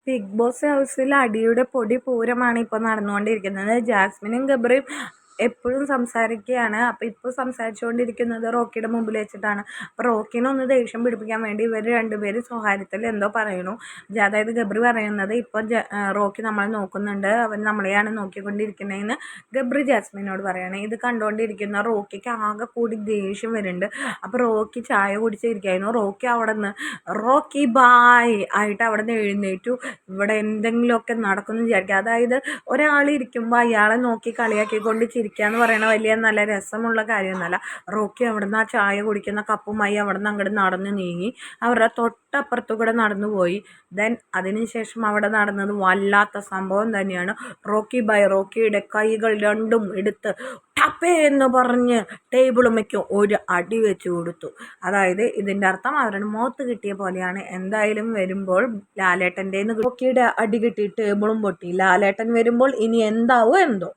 Big boss ഹൗസിൽ അടിയുടെ പൊടി പൂരമാണ് ഇപ്പോൾ നടന്നുകൊണ്ടിരിക്കുന്നത്. ജാസ്മിനും ഗബ്രിയും എപ്പോഴും സംസാരിക്കുകയാണ്. അപ്പോൾ ഇപ്പോൾ സംസാരിച്ചുകൊണ്ടിരിക്കുന്നത് റോക്കിയുടെ മുമ്പിൽ വെച്ചിട്ടാണ്. അപ്പോൾ റോക്കിനെ ഒന്ന് ദേഷ്യം പിടിപ്പിക്കാൻ വേണ്ടി ഇവർ രണ്ടുപേരും സ്വകാര്യത്തിൽ എന്തോ പറയണു. അതായത് ഗബ്രി പറയുന്നത് ഇപ്പോൾ റോക്കി നമ്മളെ നോക്കുന്നുണ്ട്, അവൻ നമ്മളെയാണ് നോക്കിക്കൊണ്ടിരിക്കുന്നതെന്ന് ഗബ്രി ജാസ്മിനോട് പറയുകയാണ്. ഇത് കണ്ടുകൊണ്ടിരിക്കുന്ന റോക്കിക്ക് ആകെ കൂടി ദേഷ്യം വരുന്നുണ്ട്. അപ്പോൾ റോക്കി ചായ കുടിച്ചിരിക്കുകയായിരുന്നു. റോക്കി അവിടെ നിന്ന് റോക്കി ബായ് ആയിട്ട് അവിടെ നിന്ന് എഴുന്നേറ്റു. ഇവിടെ എന്തെങ്കിലുമൊക്കെ നടക്കുമെന്ന് വിചാരിക്കുക. അതായത് ഒരാളിരിക്കുമ്പോൾ അയാളെ നോക്കി കളിയാക്കിക്കൊണ്ട് ചിരിക്കുക എന്ന് പറയുന്നത് വലിയ നല്ല രസമുള്ള കാര്യമൊന്നുമല്ല. റോക്കി അവിടെ നിന്ന് ആ ചായ കുടിക്കുന്ന കപ്പുമായി അവിടെ നിന്ന് അങ്ങോട്ട് നടന്ന് നീങ്ങി അവരുടെ തൊട്ടപ്പുറത്തു കൂടെ നടന്നു പോയി. ദെൻ അതിനുശേഷം അവിടെ നടന്നത് വല്ലാത്ത സംഭവം തന്നെയാണ്. റോക്കി ബായ് റോക്കിയുടെ കൈകൾ രണ്ടും എടുത്ത് ടപ്പേ എന്ന് പറഞ്ഞ് ടേബിളുമയ്ക്ക് ഒരു അടി വെച്ച് കൊടുത്തു. അതായത് ഇതിൻ്റെ അർത്ഥം അവരുടെ മുഖത്ത് കിട്ടിയ പോലെയാണ്. എന്തായാലും വരുമ്പോൾ ലാലേട്ടൻ്റെ റോക്കിയുടെ അടി കിട്ടി ടേബിളും പൊട്ടി. ലാലേട്ടൻ വരുമ്പോൾ ഇനി എന്താവോ എന്തോ.